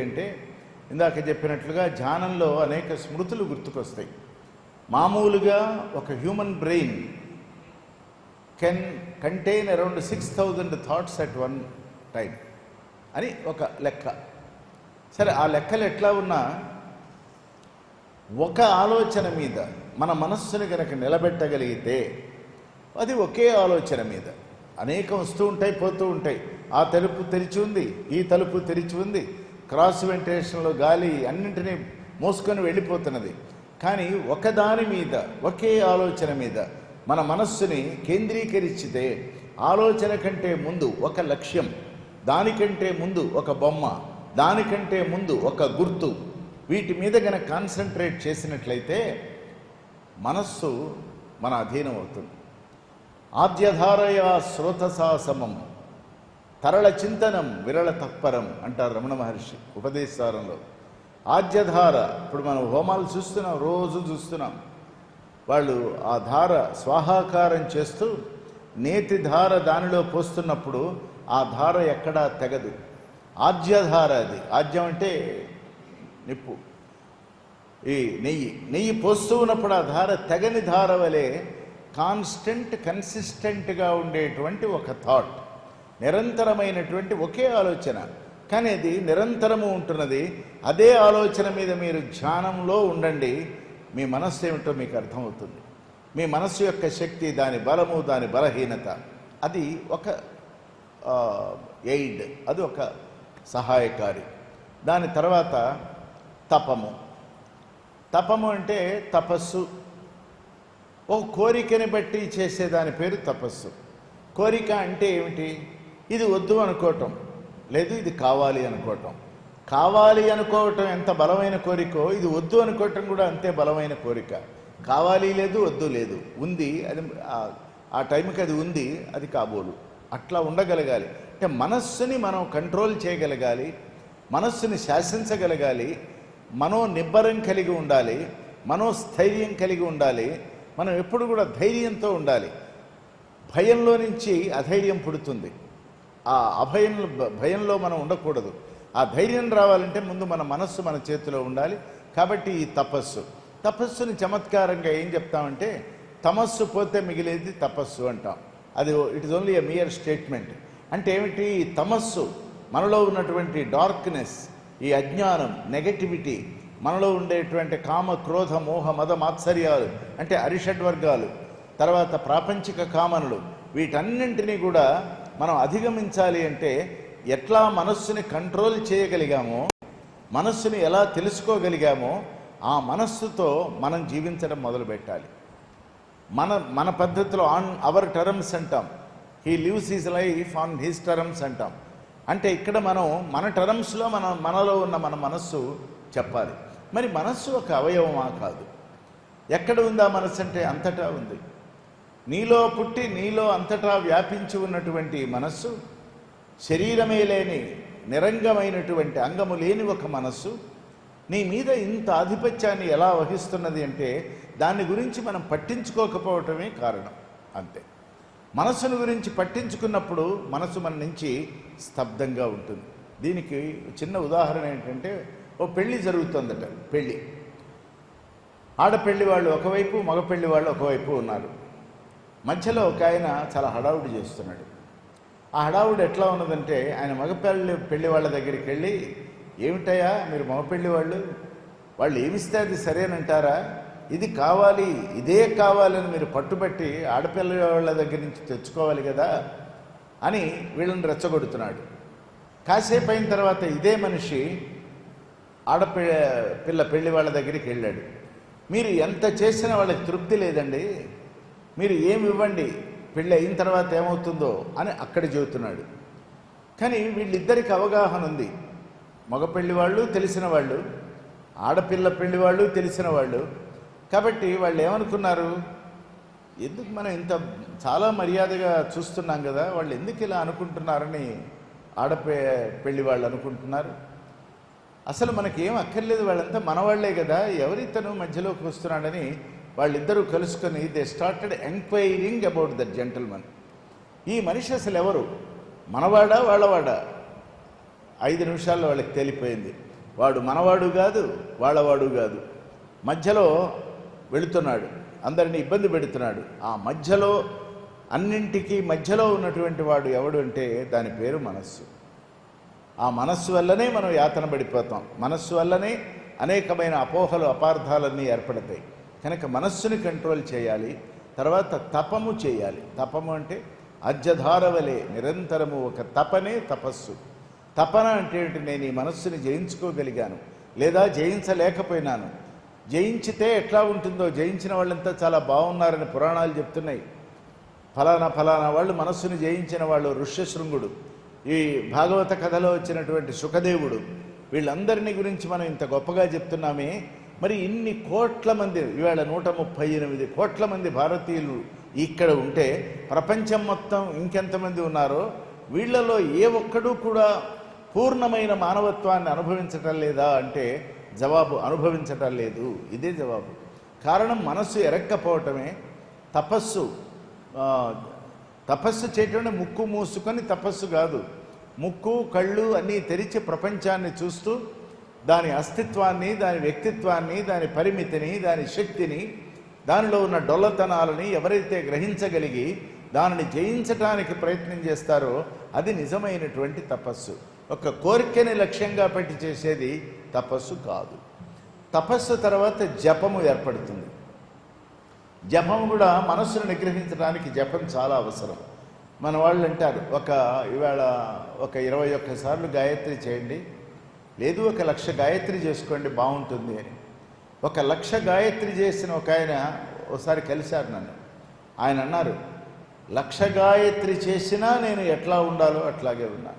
అంటే ఇందాక చెప్పినట్లుగా ధ్యానంలో అనేక స్మృతులు గుర్తుకొస్తాయి. మామూలుగా ఒక human brain can contain around 6,000 thoughts at one time అని ఒక లెక్క. సరే, ఆ లెక్కలు ఎట్లా ఉన్నా ఒక ఆలోచన మీద మన మనస్సుని కనుక నిలబెట్టగలిగితే అది ఒకే ఆలోచన మీద అనేకం వస్తూ ఉంటాయి, పోతూ ఉంటాయి. ఆ తలుపు తెరిచి ఉంది, ఈ తలుపు తెరిచి ఉంది, క్రాస్ వెంటిలేషన్లో గాలి అన్నింటినీ మోసుకొని వెళ్ళిపోతున్నది. కానీ ఒకదాని మీద, ఒకే ఆలోచన మీద మన మనస్సుని కేంద్రీకరిస్తే ఆలోచన కంటే ముందు ఒక లక్ష్యం, దానికంటే ముందు ఒక బొమ్మ, దానికంటే ముందు ఒక గుర్తు, వీటి మీద గనక కాన్సన్ట్రేట్ చేసినట్లయితే మనస్సు మన అధీనం అవుతుంది. ఆద్యధారయా శ్రోతసా సమం తరళ చింతనం విరళ తత్పరం అంటారు రమణ మహర్షి ఉపదేశారంలో. ఆద్యధార, ఇప్పుడు మనం హోమాలు చూస్తున్నాం, రోజు చూస్తున్నాం. వాళ్ళు ఆ ధార స్వాహాకారం చేస్తూ నేతి ధార దానిలో పోస్తున్నప్పుడు ఆ ధార ఎక్కడా తెగదు. ఆద్యధార అది. ఆద్యం అంటే నిప్పు, ఈ నెయ్యి పోస్తూ ఉన్నప్పుడు ఆ ధార తెగని ధార వలె కన్సిస్టెంట్గా ఉండేటువంటి ఒక థాట్, నిరంతరమైనటువంటి ఒకే ఆలోచన, కానీ అది నిరంతరము ఉంటున్నది. అదే ఆలోచన మీద మీరు ధ్యానంలో ఉండండి, మీ మనస్సు ఏమిటో మీకు అర్థమవుతుంది. మీ మనస్సు యొక్క శక్తి, దాని బలము, దాని బలహీనత, అది ఒక ఎయిడ్, అది ఒక సహాయకారి. దాని తర్వాత తపము. తపము అంటే తపస్సు, ఓ కోరికని బట్టి చేసేదాని పేరు తపస్సు. కోరిక అంటే ఏమిటి? ఇది వద్దు అనుకోవటం, లేదు ఇది కావాలి అనుకోవటం. కావాలి అనుకోవటం ఎంత బలమైన కోరికో, ఇది వద్దు అనుకోవటం కూడా అంతే బలమైన కోరిక. కావాలి లేదు, వద్దు లేదు, ఉంది, అది ఆ టైంకి అది ఉంది, అది కాబోలు. అట్లా ఉండగలగాలి. అంటే మనస్సుని మనం కంట్రోల్ చేయగలగాలి, మనస్సుని శాసించగలగాలి, మనోనిబ్బరం కలిగి ఉండాలి, మనోస్థైర్యం కలిగి ఉండాలి. మనం ఎప్పుడు కూడా ధైర్యంతో ఉండాలి. భయంలో నుంచి అధైర్యం పుడుతుంది. ఆ భయంలో మనం ఉండకూడదు. ఆ ధైర్యం రావాలంటే ముందు మన మనస్సు మన చేతిలో ఉండాలి. కాబట్టి ఈ తపస్సుని చమత్కారంగా ఏం చెప్తామంటే, తమస్సు పోతే మిగిలేది తపస్సు అంటాం. అది it is only a mere statement. అంటే ఏమిటి? ఈ తమస్సు, మనలో ఉన్నటువంటి డార్క్నెస్, ఈ అజ్ఞానం, నెగటివిటీ, మనలో ఉండేటువంటి కామ, క్రోధ, మోహ, మద, మాత్సర్యాలు అంటే అరిషడ్వర్గాలు, తర్వాత ప్రాపంచిక కామనలు, వీటన్నింటినీ కూడా మనం అధిగమించాలి. అంటే ఎట్లా మనస్సుని కంట్రోల్ చేయగలిగామో, మనస్సుని ఎలా తెలుసుకోగలిగామో, ఆ మనస్సుతో మనం జీవించడం మొదలుపెట్టాలి. మన పద్ధతిలో ఆన్ అవర్ టర్మ్స్ అంటాం. He lives his life on his terms అంటాం. అంటే ఇక్కడ మనం మన టర్మ్స్లో మనలో ఉన్న మన మనస్సు చెప్పాలి. మరి మనస్సు ఒక అవయవమా? కాదు. ఎక్కడ ఉందా మనస్సు అంటే అంతటా ఉంది. నీలో పుట్టి నీలో అంతటా వ్యాపించి ఉన్నటువంటి మనస్సు, శరీరమే లేని నిరంగమైనటువంటి అంగము లేని ఒక మనస్సు నీ మీద ఇంత ఆధిపత్యాన్ని ఎలా వహిస్తున్నది అంటే దాని గురించి మనం పట్టించుకోకపోవటమే కారణం. అంతే. మనస్సును గురించి పట్టించుకున్నప్పుడు మనసు మన నుంచి స్తబ్దంగా ఉంటుంది. దీనికి చిన్న ఉదాహరణ ఏంటంటే, ఓ పెళ్ళి జరుగుతుందట. పెళ్ళి, ఆడపెళ్లి వాళ్ళు ఒకవైపు, మగపెళ్లి వాళ్ళు ఒకవైపు ఉన్నారు. మధ్యలో ఒక ఆయన చాలా హడావుడి చేస్తున్నాడు. ఆ హడావుడి ఎట్లా ఉన్నదంటే, ఆయన పెళ్లి వాళ్ళ దగ్గరికి వెళ్ళి, ఏమిటయ్యా మీరు మగపెళ్లి వాళ్ళు ఏమిస్తే అది సరేనంటారా? ఇది కావాలి, ఇదే కావాలని మీరు పట్టుబట్టి ఆడపిల్ల వాళ్ళ దగ్గర నుంచి తెచ్చుకోవాలి కదా అని వీళ్ళని రెచ్చగొడుతున్నాడు. కాసేపు అయిన తర్వాత ఇదే మనిషి పెళ్లి వాళ్ళ దగ్గరికి వెళ్ళాడు. మీరు ఎంత చేసినా వాళ్ళకి తృప్తి లేదండి, మీరు ఏమి ఇవ్వండి, పెళ్ళి అయిన తర్వాత ఏమవుతుందో అని అక్కడ చెబుతున్నాడు. కానీ వీళ్ళిద్దరికి అవగాహన ఉంది. మగపెళ్లి వాళ్ళు తెలిసిన వాళ్ళు, ఆడపిల్ల పెళ్లి వాళ్ళు తెలిసిన వాళ్ళు. కాబట్టి వాళ్ళు ఏమనుకున్నారు, ఎందుకు మనం ఇంత చాలా మర్యాదగా చూస్తున్నాం కదా, వాళ్ళు ఎందుకు ఇలా అనుకుంటున్నారని పెళ్లి వాళ్ళు అనుకుంటున్నారు. అసలు మనకేం అక్కర్లేదు, వాళ్ళంతా మనవాళ్లే కదా, ఎవరితను మధ్యలోకి వస్తున్నాడని వాళ్ళిద్దరూ కలుసుకొని they started enquiring about that gentleman. ఈ మనిషి అసలు ఎవరు, మనవాడా వాళ్ళవాడా? 5 నిమిషాల్లో వాళ్ళకి తేలిపోయింది. వాడు మనవాడు కాదు, వాళ్ళవాడు కాదు, మధ్యలో వెళుతున్నాడు, అందరినీ ఇబ్బంది పెడుతున్నాడు. ఆ మధ్యలో, అన్నింటికీ మధ్యలో ఉన్నటువంటి వాడు ఎవడు అంటే దాని పేరు మనస్సు. ఆ మనస్సు వల్లనే మనం యాతన పడిపోతాం. మనస్సు వల్లనే అనేకమైన అపోహలు, అపార్థాలన్నీ ఏర్పడతాయి. కనుక మనస్సుని కంట్రోల్ చేయాలి. తర్వాత తపము చేయాలి. తపము అంటే అజ్జధారవలే నిరంతరము ఒక తపనే తపస్సు. తపన అంటే ఏంటి? నేను ఈ మనస్సుని జయించుకోగలిగాను, లేదా జయించలేకపోయినాను. జయించితే ఎట్లా ఉంటుందో, జయించిన వాళ్ళంతా చాలా బాగున్నారని పురాణాలు చెప్తున్నాయి. ఫలానా ఫలానా వాళ్ళు మనస్సుని జయించిన వాళ్ళు, ఋష్యశృంగుడు, ఈ భాగవత కథలో వచ్చినటువంటి సుఖదేవుడు, వీళ్ళందరినీ గురించి మనం ఇంత గొప్పగా చెప్తున్నామే. మరి ఇన్ని కోట్ల మంది, ఇవాళ 138 కోట్ల మంది భారతీయులు ఇక్కడ ఉంటే ప్రపంచం మొత్తం ఇంకెంతమంది ఉన్నారో వీళ్ళలో ఏ ఒక్కడూ కూడా పూర్ణమైన మానవత్వాన్ని అనుభవించటం లేదా అంటే జవాబు అనుభవించటం లేదు. ఇదే జవాబు. కారణం మనస్సు ఎరక్కపోవటమే. తపస్సు చేయటం ముక్కు మూసుకొని తపస్సు కాదు. ముక్కు కళ్ళు అన్నీ తెరిచి ప్రపంచాన్ని చూస్తూ దాని అస్తిత్వాన్ని, దాని వ్యక్తిత్వాన్ని, దాని పరిమితిని, దాని శక్తిని, దానిలో ఉన్న డొల్లతనాలని ఎవరైతే గ్రహించగలిగి దానిని జయించటానికి ప్రయత్నం చేస్తారో అది నిజమైనటువంటి తపస్సు. ఒక కోరికని లక్ష్యంగా పెట్టి చేసేది తపస్సు కాదు. తపస్సు తర్వాత జపము ఏర్పడుతుంది. జపం కూడా మనస్సును నిగ్రహించడానికి జపం చాలా అవసరం. మన వాళ్ళు అంటారు, ఇవాళ 21 సార్లు గాయత్రి చేయండి, లేదు 1,00,000 గాయత్రి చేసుకోండి బాగుంటుంది అని. 1,00,000 గాయత్రి చేసిన ఒక ఆయన ఒకసారి కలిశారు నన్ను. ఆయన అన్నారు, 1,00,000 గాయత్రి చేసినా నేను ఎట్లా ఉండాలో అట్లాగే ఉన్నా,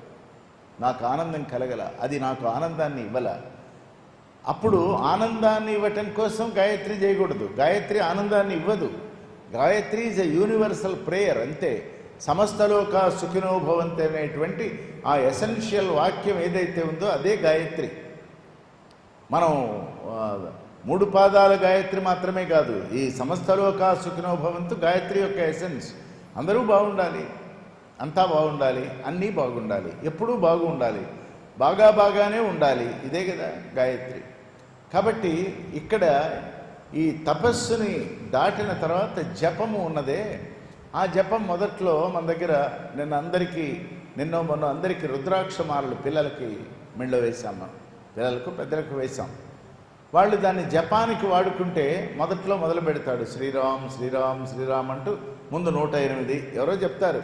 నాకు ఆనందం కలగల, అది నాకు ఆనందాన్ని ఇవ్వల. అప్పుడు ఆనందాన్ని ఇవ్వటం కోసం గాయత్రి చేయకూడదు. గాయత్రి ఆనందాన్ని ఇవ్వదు. Gayatri is a universal prayer అంతే. సమస్తలోక సుఖినో భవంతి అనేటువంటి ఆ ఎసెన్షియల్ వాక్యం ఏదైతే ఉందో అదే గాయత్రి. మనం 3 పాదాల గాయత్రి మాత్రమే కాదు, ఈ సమస్తలోక సుఖినో భవంతు గాయత్రి యొక్క ఎసెన్స్. అందరూ బాగుండాలి, అంతా బాగుండాలి, అన్నీ బాగుండాలి, ఎప్పుడూ బాగుండాలి, బాగానే ఉండాలి, ఇదే కదా గాయత్రి. కాబట్టి ఇక్కడ ఈ తపస్సుని దాటిన తర్వాత జపము ఉన్నదే, ఆ జపం మొదట్లో మన దగ్గర నిన్నో మొన్న అందరికీ రుద్రాక్షమాలలు పిల్లలకి మెళ్ళో వేసాం. మనం పిల్లలకు పెద్దలకు వేసాం. వాళ్ళు దాన్ని జపానికి వాడుకుంటే మొదట్లో మొదలు పెడతాడు శ్రీరామ్ శ్రీరామ్ శ్రీరామ్ అంటూ, ముందు 108 ఎవరో చెప్తారు,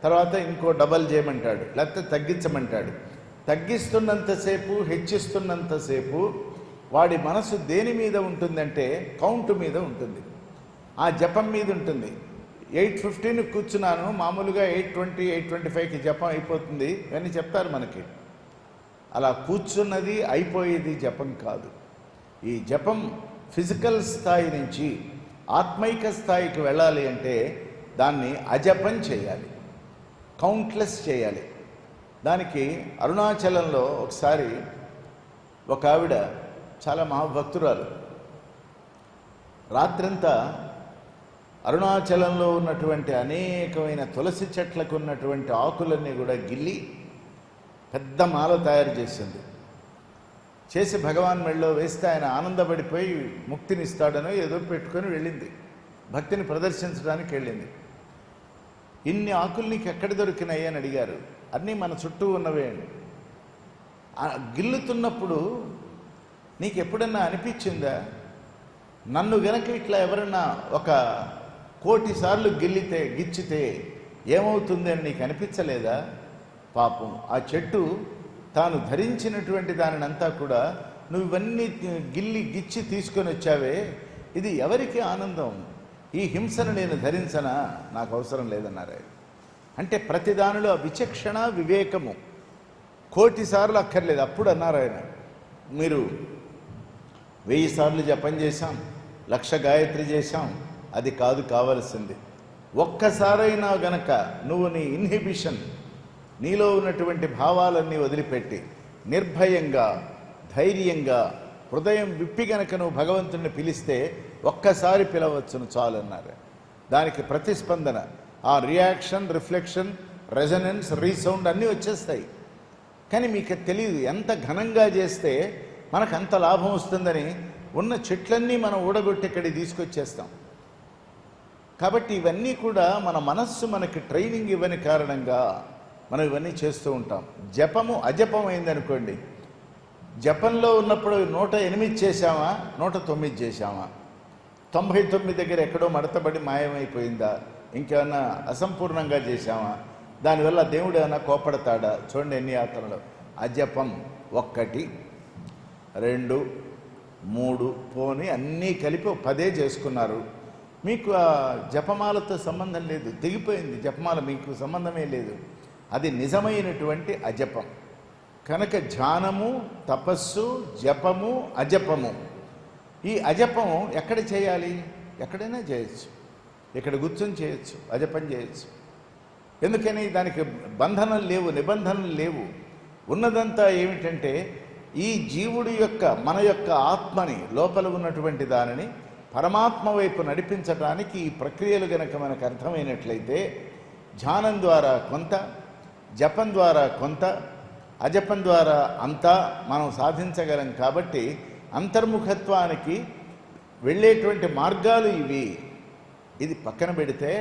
తర్వాత ఇంకో డబల్ చేయమంటాడు, లేకపోతే తగ్గించమంటాడు. తగ్గిస్తున్నంతసేపు, హెచ్చిస్తున్నంతసేపు వాడి మనసు దేని మీద ఉంటుందంటే కౌంట్ మీద ఉంటుంది, ఆ జపం మీద ఉంటుంది. 8:15 కూర్చున్నాను, మామూలుగా 8:20, 8:25కి జపం అయిపోతుంది అని చెప్తారు మనకి. అలా కూర్చున్నది అయిపోయేది జపం కాదు. ఈ జపం ఫిజికల్ స్థాయి నుంచి ఆత్మైక స్థాయికి వెళ్ళాలి అంటే దాన్ని అజపం చేయాలి, కౌంట్లెస్ చేయాలి. దానికి అరుణాచలంలో ఒకసారి ఒక ఆవిడ చాలా మహాభక్తురాలు, రాత్రంతా అరుణాచలంలో ఉన్నటువంటి అనేకమైన తులసి చెట్లకు ఉన్నటువంటి ఆకులన్నీ కూడా గిల్లి పెద్ద మాల తయారు చేసింది. చేసి భగవాన్ మెళ్ళో వేస్తే ఆయన ఆనందపడిపోయి ముక్తినిస్తాడనో ఏదో పెట్టుకొని వెళ్ళింది, భక్తిని ప్రదర్శించడానికి వెళ్ళింది. ఇన్ని ఆకులు నీకు ఎక్కడ దొరికినాయి అని అడిగారు. అన్నీ మన చుట్టూ ఉన్నవే అండి. గిల్లుతున్నప్పుడు నీకు ఎప్పుడన్నా అనిపించిందా, నన్ను గనక ఇట్లా ఎవరన్నా 1,000,000 సార్లు గిచ్చితే ఏమవుతుంది అని నీకు అనిపించలేదా? పాపం ఆ చెట్టు తాను ధరించినటువంటి దానినంతా కూడా నువ్వు ఇవన్నీ గిచ్చి తీసుకొని వచ్చావే, ఇది ఎవరికి ఆనందం? ఈ హింసను నేను ధరించనా? నాకు అవసరం లేదన్నారు. అంటే ప్రతి దానిలో విచక్షణ, వివేకము 1,000,000 సార్లు అక్కర్లేదు. అప్పుడు అన్నారు ఆయన, మీరు 1000 సార్లు జపం చేశాం, 1,00,000 గాయత్రి చేశాం, అది కాదు కావలసింది. ఒక్కసారైనా గనక నువ్వు నీ ఇన్హిబిషన్, నీలో ఉన్నటువంటి భావాలన్నీ వదిలిపెట్టి నిర్భయంగా, ధైర్యంగా, హృదయం విప్పి గనక నువ్వు భగవంతుడిని పిలిస్తే ఒక్కసారి పిలవచ్చును చాలన్నారు. దానికి ప్రతిస్పందన, ఆ రియాక్షన్, రిఫ్లెక్షన్, రెజనెన్స్, రీసౌండ్ అన్నీ వచ్చేస్తాయి. కానీ మీకు తెలియదు ఎంత ఘనంగా చేస్తే మనకు అంత లాభం వస్తుందని ఉన్న చెట్లన్నీ మనం ఊడగొట్టి ఇక్కడికి తీసుకొచ్చేస్తాం. కాబట్టి ఇవన్నీ కూడా మన మనస్సు మనకి ట్రైనింగ్ ఇవ్వని కారణంగా మనం ఇవన్నీ చేస్తూ ఉంటాం. జపము అజపం అయిందనుకోండి, జపంలో ఉన్నప్పుడు 108 చేశామా 109 చేశామా, 99 దగ్గర ఎక్కడో మడతబడి మాయమైపోయిందా, ఇంకేమన్నా అసంపూర్ణంగా చేశామా, దానివల్ల దేవుడు ఏమన్నా కోపడతాడా? చూడండి ఎన్ని యాత్రలు. అజపం 1 2 3 పోని అన్నీ కలిపి 10 చేసుకున్నారు. మీకు ఆ జపమాలతో సంబంధం లేదు, తెగిపోయింది జపమాల, మీకు సంబంధమే లేదు. అది నిజమైనటువంటి అజపం. కనుక ధ్యానము, తపస్సు, జపము, అజపము. ఈ అజపం ఎక్కడ చేయాలి? ఎక్కడైనా చేయొచ్చు, ఇక్కడ కూర్చొని చేయొచ్చు, అజపం చేయొచ్చు. ఎందుకని? దానికి బంధనలు లేవు, నిబంధనలు లేవు. ఉన్నదంతా ఏమిటంటే ఈ జీవుడి యొక్క మన యొక్క ఆత్మని, లోపల ఉన్నటువంటి దానిని పరమాత్మ వైపు నడిపించడానికి ఈ ప్రక్రియలు గనక మనకు అర్థమైనట్లయితే ధ్యానం ద్వారా కొంత, జపం ద్వారా కొంత, అజపం ద్వారా అంతా మనం సాధించగలం. కాబట్టి అంతర్ముఖత్వానికి వెళ్ళేటువంటి మార్గాలు ఇవి. ఇది పక్కన పెడితే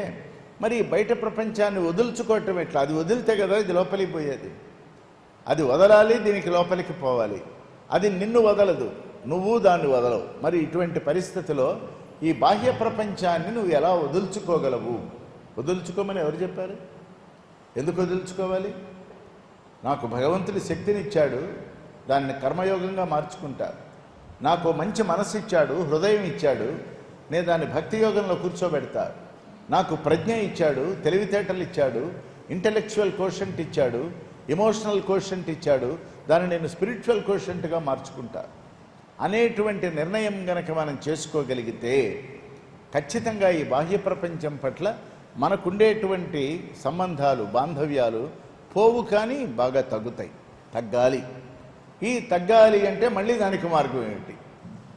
మరి బయట ప్రపంచాన్ని వదులుచుకోవటం ఎట్లా? అది వదిలితే కదా ఇది లోపలికి పోయేది. అది వదలాలి, దీనికి లోపలికి పోవాలి. అది నిన్ను వదలదు, నువ్వు దాన్ని వదలవు. మరి ఇటువంటి పరిస్థితిలో ఈ బాహ్య ప్రపంచాన్ని నువ్వు ఎలా వదులుచుకోగలవు? వదులుచుకోమని ఎవరు చెప్పారు? ఎందుకు వదులుచుకోవాలి? నాకు భగవంతుడి శక్తినిచ్చాడు, దాన్ని కర్మయోగంగా మార్చుకుంటా. నాకు మంచి మనసు ఇచ్చాడు, హృదయం ఇచ్చాడు, నేను దాన్ని భక్తి యోగంలో కూర్చోబెడతా. నాకు ప్రజ్ఞ ఇచ్చాడు, తెలివితేటలు ఇచ్చాడు, ఇంటలెక్చువల్ కోషంట్ ఇచ్చాడు, ఎమోషనల్ కోషంట్ ఇచ్చాడు, దాన్ని నేను స్పిరిచువల్ కోషంట్గా మార్చుకుంటా అనేటువంటి నిర్ణయం గనక మనం చేసుకోగలిగితే ఖచ్చితంగా ఈ బాహ్య ప్రపంచం పట్ల మనకుండేటువంటి సంబంధాలు, బాంధవ్యాలు పోవు, కానీ బాగా తగ్గుతాయి. తగ్గాలి. ఈ తగ్గాలి అంటే మళ్ళీ దానికి మార్గం ఏమిటి?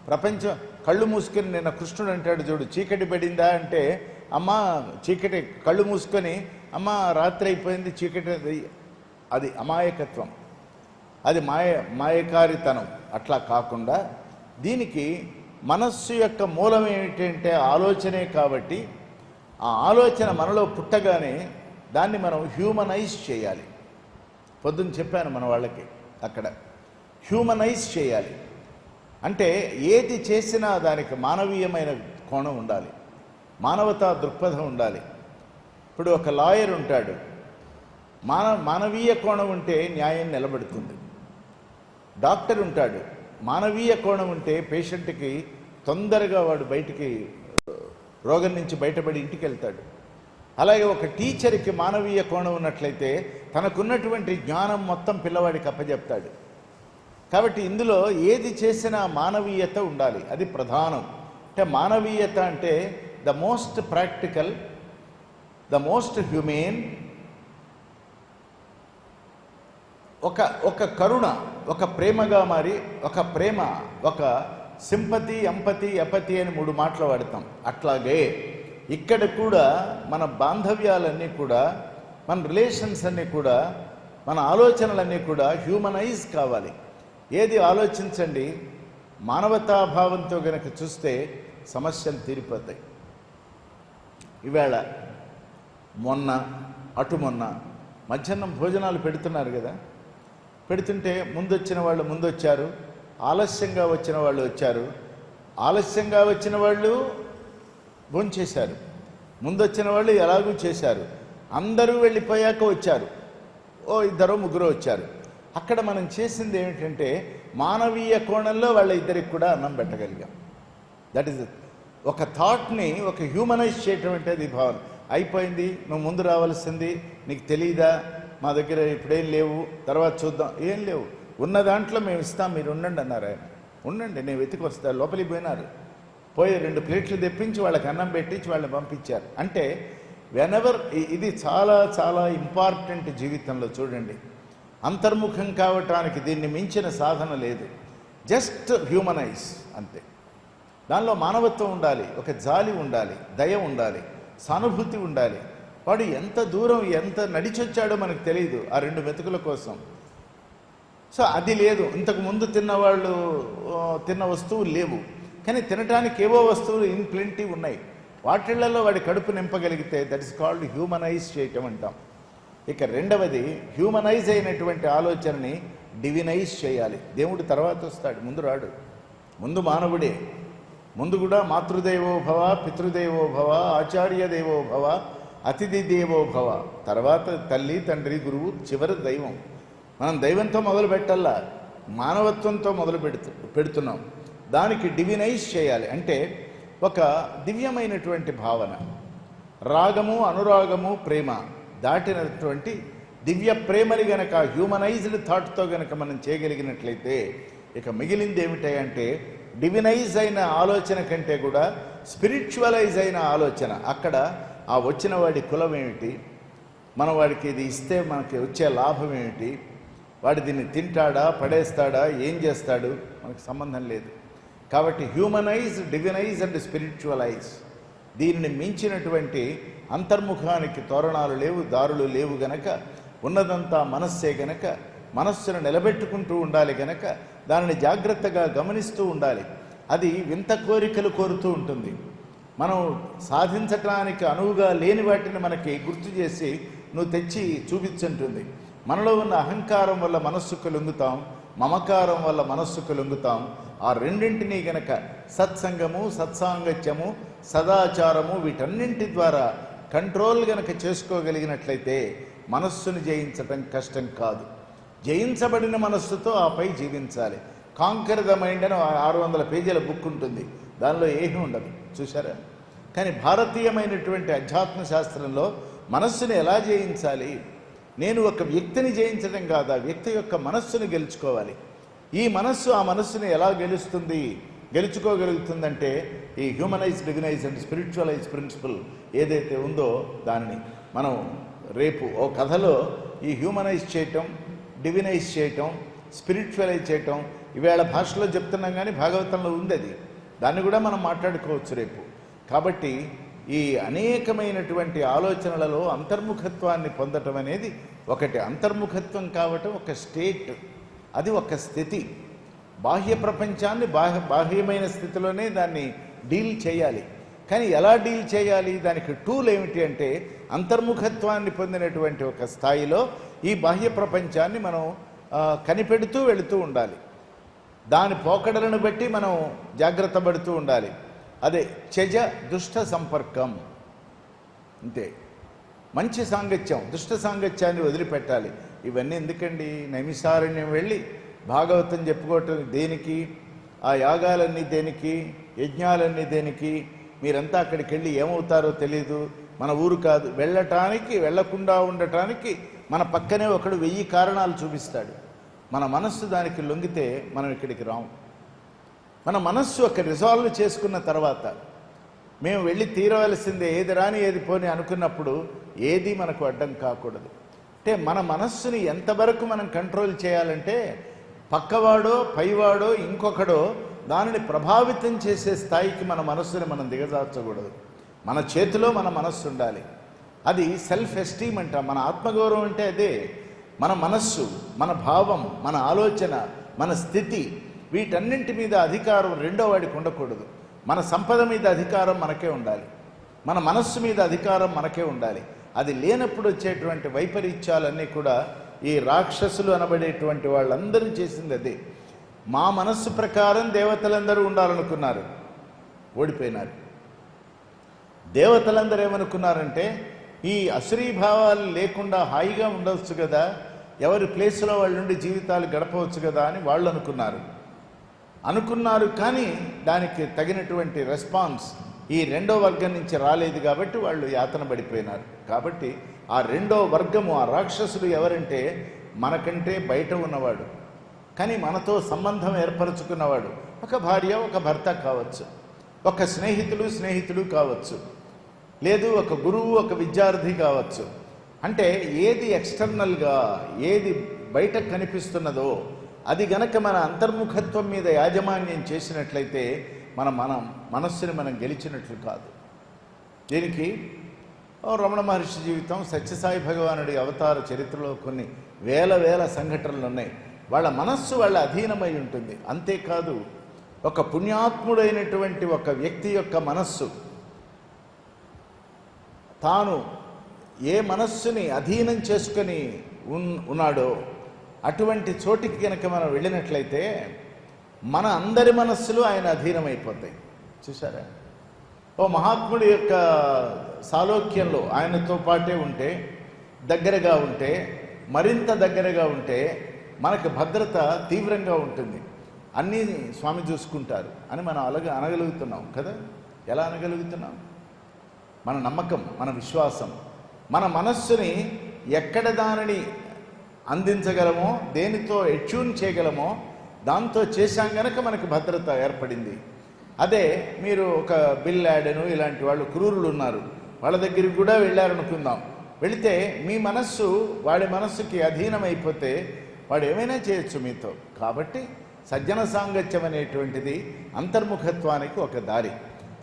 ప్రపంచం కళ్ళు మూసుకొని, నిన్న కృష్ణుడు అంటాడు చూడు, చీకటి పడిందా అంటే అమ్మ చీకటి, కళ్ళు మూసుకొని అమ్మ రాత్రి అయిపోయింది చీకటి, అది అమాయకత్వం, అది మాయకారితనం. అట్లా కాకుండా దీనికి మనస్సు యొక్క మూలం ఏమిటంటే ఆలోచనే. కాబట్టి ఆ ఆలోచన మనలో పుట్టగానే దాన్ని మనం హ్యూమనైజ్ చేయాలి. పొద్దున్న చెప్పాను మన వాళ్ళకి, అక్కడ హ్యూమనైజ్ చేయాలి అంటే ఏది చేసినా దానికి మానవీయమైన కోణం ఉండాలి, మానవతా దృక్పథం ఉండాలి. ఇప్పుడు ఒక లాయర్ ఉంటాడు, మానవీయ కోణం ఉంటే న్యాయం నిలబడుతుంది. డాక్టర్ ఉంటాడు, మానవీయ కోణం ఉంటే పేషెంట్కి తొందరగా వాడు బయటికి, రోగం నుంచి బయటపడి ఇంటికి వెళ్తాడు. అలాగే ఒక టీచర్కి మానవీయ కోణం ఉన్నట్లయితే తనకున్నటువంటి జ్ఞానం మొత్తం పిల్లవాడికి అప్పచెప్తాడు. కాబట్టి ఇందులో ఏది చేసినా మానవీయత ఉండాలి, అది ప్రధానం. అంటే మానవీయత అంటే the most practical, the most human, ఒక కరుణ, ఒక ప్రేమగా మారి, ఒక ప్రేమ, ఒక సింపతి, ఎంపతి, ఎపతి అని 3 మాటలు వాడతాం. అట్లాగే ఇక్కడ కూడా మన బాంధవ్యాలన్నీ కూడా, మన రిలేషన్స్ అన్నీ కూడా, మన ఆలోచనలన్నీ కూడా హ్యూమనైజ్ కావాలి. ఏది ఆలోచించండి, మానవతాభావంతో గనక చూస్తే సమస్యలు తీరిపోతాయి. ఈవేళ మొన్న మధ్యాహ్నం భోజనాలు పెడుతున్నారు కదా, పెడుతుంటే ముందొచ్చిన వాళ్ళు ముందొచ్చారు, ఆలస్యంగా వచ్చిన వాళ్ళు వచ్చారు, ఆలస్యంగా వచ్చిన వాళ్ళు భోంచేశారు, ముందొచ్చిన వాళ్ళు ఎలాగూ చేశారు, అందరూ వెళ్ళిపోయాక వచ్చారు, 2 3 వచ్చారు. అక్కడ మనం చేసింది ఏమిటంటే మానవీయ కోణంలో వాళ్ళ ఇద్దరికి కూడా అన్నం పెట్టగలిగాం. దట్ ఈస్ ఒక థాట్ని ఒక హ్యూమనైజ్ చేయటం అంటే అది భావన. అయిపోయింది, నువ్వు ముందు రావాల్సింది, నీకు తెలీదా, మా దగ్గర ఇప్పుడేం లేవు, తర్వాత చూద్దాం. ఏం లేవు, ఉన్న దాంట్లో మేము ఇస్తాం, మీరు ఉండండి అన్నారు ఆయన. ఉండండి, నేను వెతికి వస్తాను. లోపలికి పోయినారు, పోయి 2 ప్లేట్లు తెప్పించి వాళ్ళకి అన్నం పెట్టించి వాళ్ళని పంపించారు. అంటే వెనెవర్, ఇది చాలా చాలా ఇంపార్టెంట్ జీవితంలో. చూడండి, అంతర్ముఖం కావటానికి దీన్ని మించిన సాధన లేదు. జస్ట్ హ్యూమనైజ్ అంతే. దానిలో మానవత్వం ఉండాలి, ఒక జాలి ఉండాలి, దయ ఉండాలి, సానుభూతి ఉండాలి. వాడు ఎంత దూరం ఎంత నడిచొచ్చాడో మనకు తెలియదు ఆ 2 మెతుకుల కోసం. సో అది లేదు. ఇంతకు ముందు తిన్నవాళ్ళు తిన్న వస్తువులు లేవు, కానీ తినడానికి ఏవో వస్తువులు ఇన్ ప్లెంటీ ఉన్నాయి. వాటిళ్లలో వాడి కడుపు నింపగలిగితే దట్ ఇస్ కాల్డ్ హ్యూమనైజ్ చేయటం అంటాం. ఇక రెండవది, హ్యూమనైజ్ అయినటువంటి ఆలోచనని డివినైజ్ చేయాలి. దేవుడు తర్వాత వస్తాడు, ముందు రాడు. ముందు మానవుడే. ముందు కూడా మాతృదేవో భవ, పితృదేవో భవ, ఆచార్య దేవో భవ, అతిథి దేవో భవ, తర్వాత తల్లి, తండ్రి, గురువు, చివరి దైవం. మనం దైవంతో మొదలు పెట్టాలా, మానవత్వంతో మొదలు పెడుతున్నాం. దానికి డివినైజ్ చేయాలి అంటే ఒక దివ్యమైనటువంటి భావన, రాగము, అనురాగము, ప్రేమ దాటినటువంటి దివ్య ప్రేమని గనక హ్యూమనైజ్డ్ థాట్తో గనక మనం చేయగలిగినట్లయితే ఇక మిగిలింది ఏమిటంటే డివినైజ్ అయిన ఆలోచన కంటే కూడా స్పిరిచువలైజ్ అయిన ఆలోచన. అక్కడ ఆ వచ్చిన వాడి కులం ఏమిటి, మనం వాడికి ఇది ఇస్తే మనకి వచ్చే లాభం ఏమిటి, వాడు దీన్ని తింటాడా, పడేస్తాడా, ఏం చేస్తాడు, మనకు సంబంధం లేదు. కాబట్టి హ్యూమనైజ్, డివినైజ్ అండ్ స్పిరిచువలైజ్, దీనిని మించినటువంటి అంతర్ముఖానికి తోరణాలు లేవు, దారులు లేవు గనక ఉన్నదంతా మనస్సే గనక మనస్సును నిలబెట్టుకుంటూ ఉండాలి గనక దానిని జాగ్రత్తగా గమనిస్తూ ఉండాలి. అది వింత కోరికలు కోరుతూ ఉంటుంది. మనం సాధించటానికి అనువుగా లేని వాటిని మనకి గుర్తు చేసి నువ్వు తెచ్చి చూపించుంటుంది. మనలో ఉన్న అహంకారం వల్ల మనస్సుకు లొంగుతాం, మమకారం వల్ల మనస్సుకు లొంగుతాం. ఆ రెండింటినీ గనక సత్సంగము, సత్సాంగత్యము, సదాచారము వీటన్నింటి ద్వారా కంట్రోల్ గనక చేసుకోగలిగినట్లయితే మనస్సును జయించటం కష్టం కాదు. జయించబడిన మనస్సుతో ఆపై జీవించాలి. కాంకర్ ద మైండ్ అని 600 పేజీల బుక్ ఉంటుంది, దానిలో ఏమీ ఉండదు, చూసారా. కానీ భారతీయమైనటువంటి అధ్యాత్మ శాస్త్రంలో మనస్సుని ఎలా జయించాలి, నేను ఒక వ్యక్తిని జయించడం కాదు, ఆ వ్యక్తి యొక్క మనస్సుని గెలుచుకోవాలి. ఈ మనస్సు ఆ మనస్సుని ఎలా గెలుచుకోగలుగుతుందంటే ఈ humanise, divinise and spiritualise principal ఏదైతే ఉందో దానిని మనం రేపు ఓ కథలో ఈ హ్యూమనైజ్ చేయటం, డివినైజ్ చేయటం, స్పిరిచువలైజ్ చేయటం ఈవేళ భాషలో చెప్తున్నాం, కానీ భాగవతంలో ఉంది అది. దాన్ని కూడా మనం మాట్లాడుకోవచ్చు రేపు. కాబట్టి ఈ అనేకమైనటువంటి ఆలోచనలలో అంతర్ముఖత్వాన్ని పొందటం అనేది ఒకటి. అంతర్ముఖత్వం కావటం ఒక స్టేట్, అది ఒక స్థితి. బాహ్య ప్రపంచాన్ని బాహ్యమైన స్థితిలోనే దాన్ని డీల్ చేయాలి. కానీ ఎలా డీల్ చేయాలి, దానికి టూల్ ఏమిటి అంటే అంతర్ముఖత్వాన్ని పొందినటువంటి ఒక స్థాయిలో ఈ బాహ్య ప్రపంచాన్ని మనం కనిపెడుతూ వెళుతూ ఉండాలి. దాని పోకడలను బట్టి మనం జాగ్రత్త పడుతూ ఉండాలి. అదే త్యజ దుష్ట సంపర్కం, అంతే. మంచి సాంగత్యం, దుష్ట సాంగత్యాన్ని వదిలిపెట్టాలి. ఇవన్నీ ఎందుకండి, నైమిషారణ్యం వెళ్ళి భాగవతం చెప్పుకోవటం దేనికి, ఆ యాగాలన్నీ దేనికి, యజ్ఞాలన్నీ దేనికి, మీరంతా అక్కడికి వెళ్ళి ఏమవుతారో తెలీదు. మన ఊరు కాదు, వెళ్ళటానికి, వెళ్లకుండా ఉండటానికి మన పక్కనే ఒకడు 1000 కారణాలు చూపిస్తాడు. మన మనస్సు దానికి లొంగితే మనం ఇక్కడికి రాము. మన మనస్సు ఒక రిజాల్వ్ చేసుకున్న తర్వాత మేము వెళ్ళి తీరవలసిందే, ఏది రాని ఏది పోని అనుకున్నప్పుడు ఏది మనకు అడ్డం కాకూడదు. అంటే మన మనస్సుని ఎంతవరకు మనం కంట్రోల్ చేయాలంటే పక్కవాడో, పైవాడో, ఇంకొకడో దానిని ప్రభావితం చేసే స్థాయికి మన మనస్సుని మనం దిగజార్చకూడదు. మన చేతిలో మన మనస్సు ఉండాలి. అది సెల్ఫ్ ఎస్టీమ్ అంట. మన ఆత్మగౌరవం అంటే అదే. మన మనస్సు, మన భావం, మన ఆలోచన, మన స్థితి, వీటన్నింటి మీద అధికారం రెండో వాడికి ఉండకూడదు. మన సంపద మీద అధికారం మనకే ఉండాలి, మన మనస్సు మీద అధికారం మనకే ఉండాలి. అది లేనప్పుడు వచ్చేటువంటి వైపరీత్యాలన్నీ కూడా ఈ రాక్షసులు అనబడేటువంటి వాళ్ళందరూ చేసింది అదే. మా మనస్సు ప్రకారం దేవతలందరూ ఉండాలనుకున్నారు, ఓడిపోయినారు. దేవతలందరూ ఏమనుకున్నారంటే ఈ అసురీభావాలు లేకుండా హాయిగా ఉండవచ్చు కదా, ఎవరి ప్లేస్లో వాళ్ళ నుండి జీవితాలు గడపవచ్చు కదా అని వాళ్ళు అనుకున్నారు. కానీ దానికి తగినటువంటి రెస్పాన్స్ ఈ రెండో వర్గం నుంచి రాలేదు కాబట్టి వాళ్ళు యాతన పడిపోయినారు. కాబట్టి ఆ రెండో వర్గము, ఆ రాక్షసులు ఎవరంటే మనకంటే బయట ఉన్నవాడు, కానీ మనతో సంబంధం ఏర్పరచుకున్నవాడు. ఒక భార్య, ఒక భర్త కావచ్చు, ఒక స్నేహితులు కావచ్చు, లేదు ఒక గురువు, ఒక విద్యార్థి కావచ్చు. అంటే ఏది ఎక్స్టర్నల్గా, ఏది బయట కనిపిస్తున్నదో అది గనక మన అంతర్ముఖత్వం మీద యాజమాన్యం చేసినట్లయితే మన మనస్సుని మనం గెలిచినట్లు కాదు. దీనికి రమణ మహర్షి జీవితం, సత్యసాయి భగవానుడి అవతార చరిత్రలో కొన్ని వేల సంఘటనలు ఉన్నాయి. వాళ్ళ మనస్సు వాళ్ళ అధీనమై ఉంటుంది. అంతేకాదు ఒక పుణ్యాత్ముడైనటువంటి ఒక వ్యక్తి యొక్క మనస్సు తాను ఏ మనస్సుని అధీనం చేసుకొని ఉన్నాడో అటువంటి చోటికి కనుక మనం వెళ్ళినట్లయితే మన అందరి మనస్సులు ఆయన అధీనమైపోతాయి. చూసారా? ఓ మహాత్ముడి యొక్క సాలోక్యంలో ఆయనతో పాటే ఉంటే, దగ్గరగా ఉంటే, మరింత దగ్గరగా ఉంటే మనకు భద్రత తీవ్రంగా ఉంటుంది. అన్నీ స్వామి చూసుకుంటారు అని మనం అనగలుగుతున్నాం కదా. ఎలా అనగలుగుతున్నాం? మన నమ్మకం, మన విశ్వాసం, మన మనస్సుని ఎక్కడ దానిని అందించగలమో, దేనితో ఎట్యూన్ చేయగలమో దాంతో చేశాం గనక మనకు భద్రత ఏర్పడింది. అదే మీరు ఒక బిల్ యాడను ఇలాంటి వాళ్ళు క్రూరులు ఉన్నారు, వాళ్ళ దగ్గరికి కూడా వెళ్ళారనుకుందాం. వెళితే మీ మనస్సు వాడి మనస్సుకి అధీనమైపోతే వాడు ఏమైనా చేయొచ్చు మీతో. కాబట్టి సజ్జన సాంగత్యం అనేటువంటిది అంతర్ముఖత్వానికి ఒక దారి.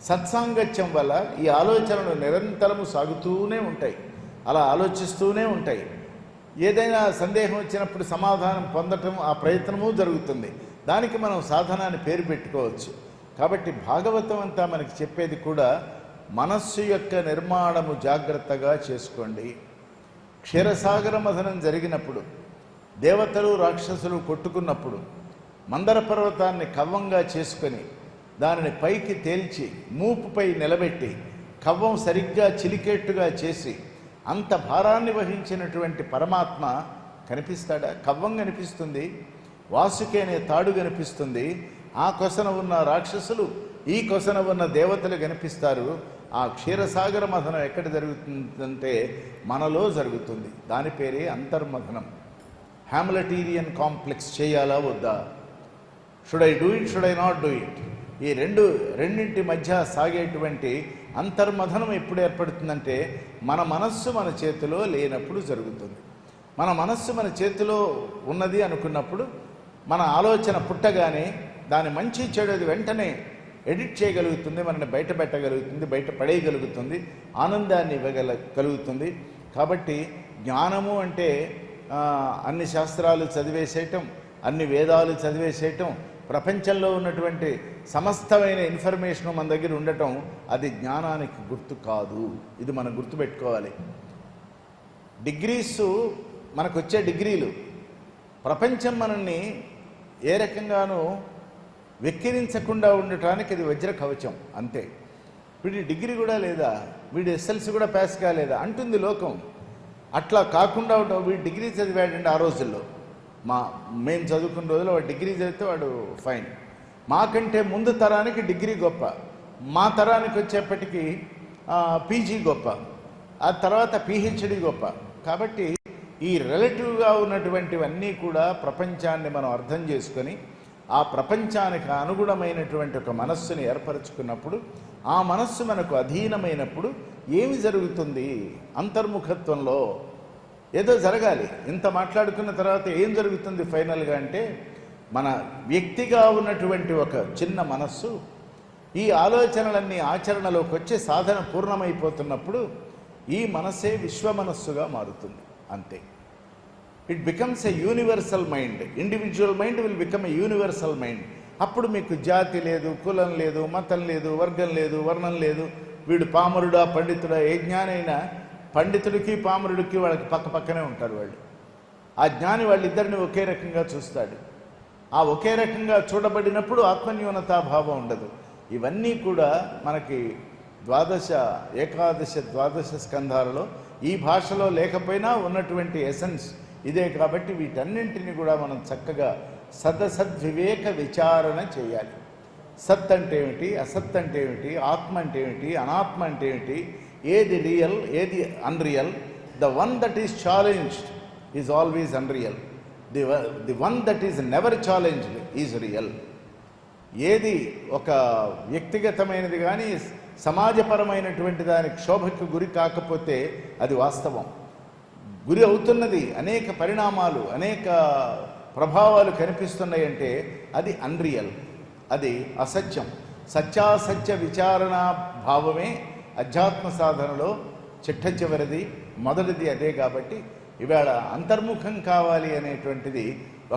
సత్సాంగత్యం వల్ల ఈ ఆలోచనలు నిరంతరము సాగుతూనే ఉంటాయి, అలా ఆలోచిస్తూనే ఉంటాయి. ఏదైనా సందేహం వచ్చినప్పుడు సమాధానం పొందటం ఆ ప్రయత్నము జరుగుతుంది. దానికి మనం సాధనాన్ని పేరు పెట్టుకోవచ్చు. కాబట్టి భాగవతం అంతా మనకి చెప్పేది కూడా మనస్సు యొక్క నిర్మాణము జాగ్రత్తగా చేసుకోండి. క్షీరసాగర మథనం జరిగినప్పుడు, దేవతలు రాక్షసులు కొట్టుకున్నప్పుడు మందర పర్వతాన్ని కవ్వంగా చేసుకొని దానిని పైకి తేల్చి మూపుపై నిలబెట్టి కవ్వం సరిగ్గా చిలికేట్టుగా చేసి అంత భారాన్ని వహించినటువంటి పరమాత్మ కనిపిస్తాడా? కవ్వం కనిపిస్తుంది, వాసుకి అనే తాడు కనిపిస్తుంది, ఆ కొసన ఉన్న రాక్షసులు, ఈ కొసన ఉన్న దేవతలు కనిపిస్తారు. ఆ క్షీరసాగర మథనం ఎక్కడ జరుగుతుందంటే మనలో జరుగుతుంది. దాని పేరే అంతర్మథనం. హ్యామ్లటీరియన్ కాంప్లెక్స్ చేయాలా వద్దా? Should I do it, should I not do it? ఈ రెండింటి మధ్య సాగేటువంటి అంతర్మథనం ఎప్పుడు ఏర్పడుతుందంటే మన మనస్సు మన చేతిలో లేనప్పుడు జరుగుతుంది. మన మనస్సు మన చేతిలో ఉన్నది అనుకున్నప్పుడు మన ఆలోచన పుట్టగానే దాని మంచి చెడు వెంటనే ఎడిట్ చేయగలుగుతుంది, మనని బయట పెట్టగలుగుతుంది, బయట పడేయగలుగుతుంది, ఆనందాన్ని ఇవ్వగలుగుతుంది. కాబట్టి జ్ఞానము అంటే అన్ని శాస్త్రాలు చదివేసేయటం, అన్ని వేదాలు చదివేసేయటం, ప్రపంచంలో ఉన్నటువంటి సమస్తమైన ఇన్ఫర్మేషన్ మన దగ్గర ఉండటం, అది జ్ఞానానికి గుర్తు కాదు. ఇది మనం గుర్తుపెట్టుకోవాలి. డిగ్రీస్ మనకు వచ్చే డిగ్రీలు ప్రపంచం మనల్ని ఏ రకంగానూ వెక్కిరించకుండా ఉండటానికి ఇది వజ్ర కవచం అంతే. వీడి డిగ్రీ కూడా లేదా, వీడి ఎస్ఎల్సి కూడా పాస్ కాలేదా అంటుంది లోకం. అట్లా కాకుండా ఉండవు. వీడు డిగ్రీ చదివాడండి ఆ రోజుల్లో, మేము చదువుకున్న రోజుల్లో వాడు డిగ్రీ చదివితే వాడు ఫైన్. మాకంటే ముందు తరానికి డిగ్రీ గొప్ప, మా తరానికి వచ్చేప్పటికీ పీజీ గొప్ప, ఆ తర్వాత పిహెచ్డి గొప్ప. కాబట్టి ఈ రిలేటివ్గా ఉన్నటువంటివన్నీ కూడా ప్రపంచాన్ని మనం అర్థం చేసుకొని ఆ ప్రపంచానికి అనుగుణమైనటువంటి ఒక మనస్సుని ఏర్పరచుకున్నప్పుడు, ఆ మనస్సు మనకు అధీనమైనప్పుడు ఏమి జరుగుతుంది? అంతర్ముఖత్వంలో ఏదో జరగాలి. ఇంత మాట్లాడుకున్న తర్వాత ఏం జరుగుతుంది ఫైనల్గా అంటే, మన వ్యక్తిగా ఉన్నటువంటి ఒక చిన్న మనస్సు ఈ ఆలోచనలన్నీ ఆచరణలోకి వచ్చే సాధన పూర్ణమైపోతున్నప్పుడు ఈ మనస్సే విశ్వ మనస్సుగా మారుతుంది. అంతే. It becomes a universal mind. Individual mind will become a universal mind. అప్పుడు మీకు జాతి లేదు, కులం లేదు, మతం లేదు, వర్గం లేదు, వర్ణం లేదు. వీడు పామరుడా పండితుడా, ఏ జ్ఞానైనా పండితుడికి పామరుడికి వాళ్ళకి పక్క పక్కనే ఉంటారు వాళ్ళు. ఆ జ్ఞాని వాళ్ళిద్దరిని ఒకే రకంగా చూస్తాడు. ఆ ఒకే రకంగా చూడబడినప్పుడు ఆత్మన్యూనతాభావం ఉండదు. ఇవన్నీ కూడా మనకి ఏకాదశ ద్వాదశ స్కంధాలలో ఈ భాషలో లేకపోయినా ఉన్నటువంటి ఎసెన్స్ ఇదే. కాబట్టి వీటన్నింటినీ కూడా మనం చక్కగా సద్వివేక విచారణ చేయాలి. సత్ అంటే ఏమిటి, అసత్ అంటే ఏమిటి, ఆత్మ అంటే ఏమిటి, అనాత్మ అంటే ఏమిటి, ఏది రియల్, ఏది unreal. The one that is challenged is always unreal. The one that is never challenged is real. ఏది ఒక వ్యక్తిగతమైనది కానీ సమాజపరమైనటువంటి దానికి క్షోభకు గురి కాకపోతే అది వాస్తవం. గురి అవుతున్నది, అనేక పరిణామాలు, అనేక ప్రభావాలు కనిపిస్తున్నాయంటే అది అన్రియల్, అది అసత్యం. సత్యాసత్య విచారణ భావమే అధ్యాత్మ సాధనలో చిట్ట చివరిది, మొదటిది అదే. కాబట్టి ఇవాళ అంతర్ముఖం కావాలి అనేటువంటిది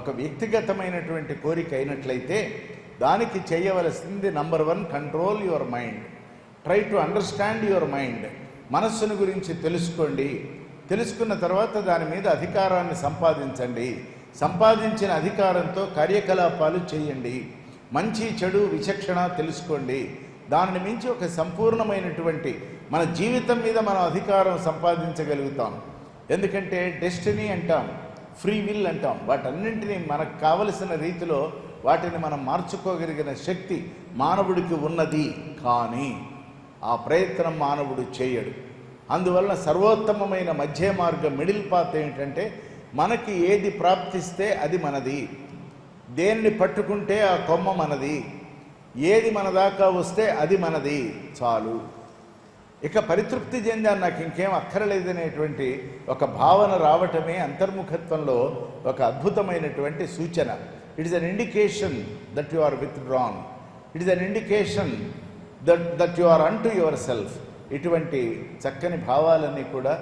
ఒక వ్యక్తిగతమైనటువంటి కోరిక అయినట్లయితే దానికి చేయవలసింది number 1, control your mind. Try to understand your mind. మనస్సును గురించి తెలుసుకోండి. తెలుసుకున్న తర్వాత దాని మీద అధికారాన్ని సంపాదించండి. సంపాదించిన అధికారంతో కార్యకలాపాలు చేయండి. మంచి చెడు విచక్షణ తెలుసుకోండి. దానిని మించి ఒక సంపూర్ణమైనటువంటి మన జీవితం మీద మనం అధికారం సంపాదించగలుగుతాం. ఎందుకంటే డెస్టినీ అంటాం, ఫ్రీ విల్ అంటాం. వాటన్నింటినీ మనకు కావలసిన రీతిలో వాటిని మనం మార్చుకోగలిగిన శక్తి మానవుడికి ఉన్నది. కానీ ఆ ప్రయత్నం మానవుడు చేయడు. అందువలన సర్వోత్తమమైన మధ్య మార్గం, మిడిల్ పాత్ ఏంటంటే మనకి ఏది ప్రాప్తిస్తే అది మనది, దేనిని పట్టుకుంటే ఆ కొమ్మ మనది, ఏది మన దాకా వస్తే అది మనది, చాలు. ఇక పరితృప్తి చెందాను, నాకు ఇంకేం అక్కరలేదనేటువంటి ఒక భావన రావటమే అంతర్ముఖత్వంలో ఒక అద్భుతమైనటువంటి సూచన. It is an indication that you are withdrawn. It is an indication that you are unto yourself. ఇటువంటి చక్కని భావాలన్నీ కూడా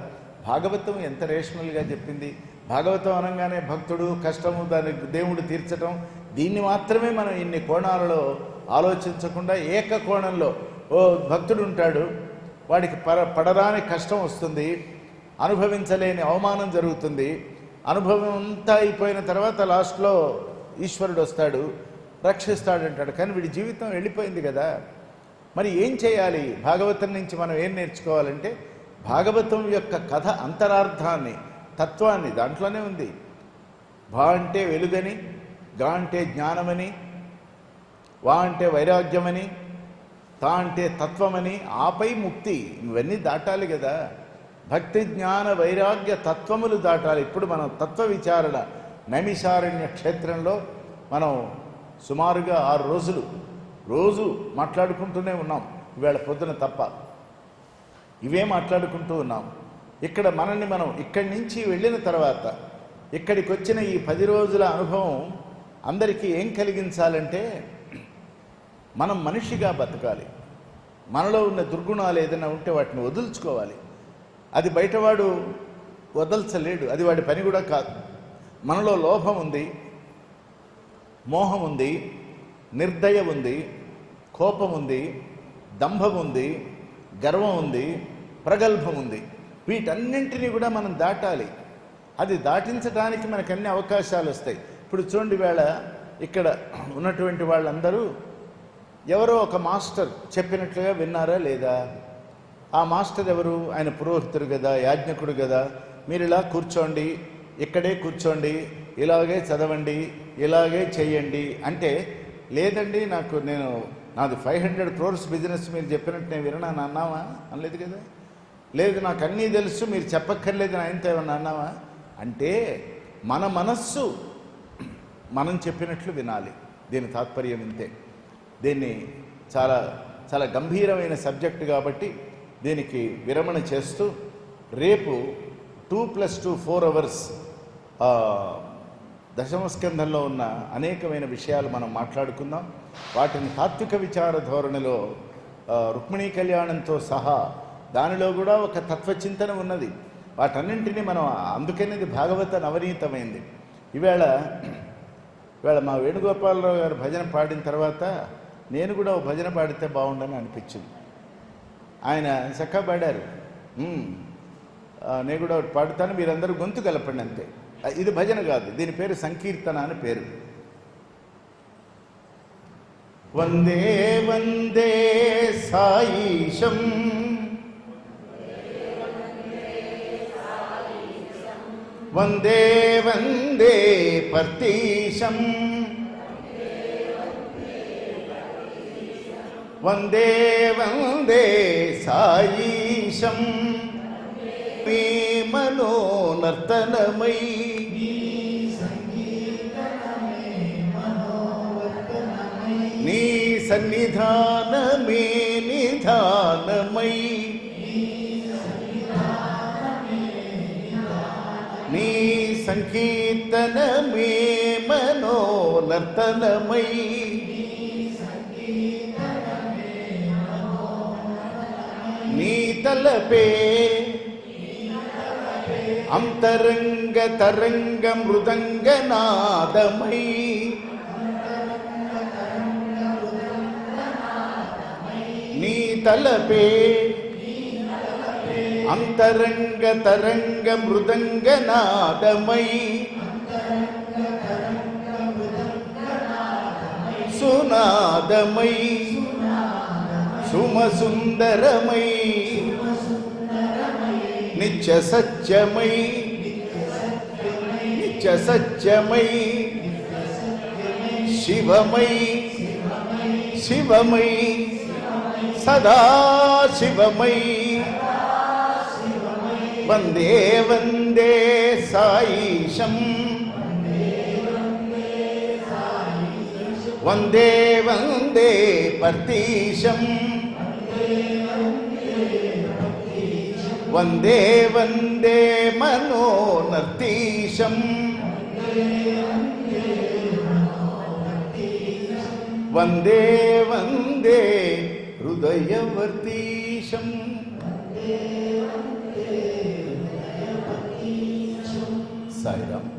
భాగవతం ఎంత రేషనల్గా చెప్పింది. భాగవతం అనగానే భక్తుడు, కష్టము, దాని దేవుడు తీర్చటం, దీన్ని మాత్రమే మనం ఇన్ని కోణాలలో ఆలోచించకుండా ఏక కోణంలో, ఓ భక్తుడు ఉంటాడు, వాడికి పడరాని కష్టం వస్తుంది, అనుభవించలేని అవమానం జరుగుతుంది, అనుభవం అంతా అయిపోయిన తర్వాత లాస్ట్లో ఈశ్వరుడు వస్తాడు, రక్షిస్తాడంటాడు. కానీ వీడి జీవితం వెళ్ళిపోయింది కదా. మరి ఏం చేయాలి? భాగవతం నుంచి మనం ఏం నేర్చుకోవాలంటే భాగవతం యొక్క కథ అంతరార్థాన్ని, తత్వాన్ని దాంట్లోనే ఉంది. భా అంటే వెలుగని, గా అంటే జ్ఞానమని, వా అంటే వైరాగ్యమని, తా అంటే తత్వమని, ఆపై ముక్తి. ఇవన్నీ దాటాలి కదా. భక్తి, జ్ఞాన, వైరాగ్య తత్వములు దాటాలి. ఇప్పుడు మనం తత్వ విచారణ నైమిషారణ్య క్షేత్రంలో మనం సుమారుగా 6 రోజులు రోజు మాట్లాడుకుంటూనే ఉన్నాం. ఈవేళ పొద్దున తప్ప ఇవే మాట్లాడుకుంటూ ఉన్నాం. ఇక్కడ మనల్ని మనం ఇక్కడి నుంచి వెళ్ళిన తర్వాత ఇక్కడికి వచ్చిన ఈ 10 రోజుల అనుభవం అందరికీ ఏం కలిగించాలంటే మనం మనిషిగా బతకాలి. మనలో ఉన్న దుర్గుణాలు ఏదైనా ఉంటే వాటిని వదులుచుకోవాలి. అది బయటవాడు వదల్చలేడు, అది వాడి పని కూడా కాదు. మనలో లోభం ఉంది, మోహం ఉంది, నిర్దయ ఉంది, కోపం ఉంది, దంభం ఉంది, గర్వం ఉంది, ప్రగల్భం ఉంది. వీటన్నింటినీ కూడా మనం దాటాలి. అది దాటించడానికి మనకు అన్ని అవకాశాలు వస్తాయి. ఇప్పుడు చూడండి, వేళ ఇక్కడ ఉన్నటువంటి వాళ్ళందరూ ఎవరో ఒక మాస్టర్ చెప్పినట్లుగా విన్నారా లేదా? ఆ మాస్టర్ ఎవరు? ఆయన పురోహితుడు కదా, యాజ్ఞకుడు కదా. మీరు ఇలా కూర్చోండి, ఇక్కడే కూర్చోండి, ఇలాగే చదవండి, ఇలాగే చెయ్యండి అంటే, లేదండి నాది 500 crores బిజినెస్, మీరు చెప్పినట్టు నేను వినని అన్నావా? అనలేదు కదా. లేదు, నాకు అన్నీ తెలుసు, మీరు చెప్పక్కర్లేదు ఆయనతో ఏమన్నా అన్నావా అంటే, మన మనస్సు మనం చెప్పినట్లు వినాలి. దీని తాత్పర్యం ఇంతే. దీన్ని చాలా చాలా గంభీరమైన సబ్జెక్టు కాబట్టి దీనికి విరమణ చేస్తూ రేపు 2+2 4 hours దశమస్కంధంలో ఉన్న అనేకమైన విషయాలు మనం మాట్లాడుకుందాం. వాటిని తాత్విక విచార ధోరణిలో రుక్మిణీ కళ్యాణంతో సహా దానిలో కూడా ఒక తత్వచింతన ఉన్నది. వాటన్నింటినీ మనం, అందుకనేది భాగవత నవనీతమైంది. ఈవేళ మా వేణుగోపాలరావు గారు భజన పాడిన తర్వాత నేను కూడా ఒక భజన పాడితే బాగుండని అనిపించింది. ఆయన చక్కగా పాడారు. నేను కూడా ఒకటి పాడుతాను, మీరందరూ గొంతు కలపండి అంతే. ఇది భజన కాదు, దీని పేరు సంకీర్తన అని పేరు. వందే వందే సాయిషం, వందే వందే పర్తీశం, వందే వందే సాయిశం. నీ మనోనర్తనమై, నీ సన్నిధానమే నిధానమై, నీ సంకీర్తనమే మనోనర్తనమై, నీ తలపే అంతరంగ తరంగ మృదంగ నాదమై నీ తలపే అంతరంగ తరంగ మృదంగ నాదమై సునాదమై సుమసుందరమై నిత్య సత్యమై నిత్య సత్యమై శివమై శివమై సదా శివమై వందే వందే సాయిశం వందే వందే పర్తీశం వందే వందే మనోనర్తీశం వందే వందే హృదయవర్తీశం సాయిరామ్.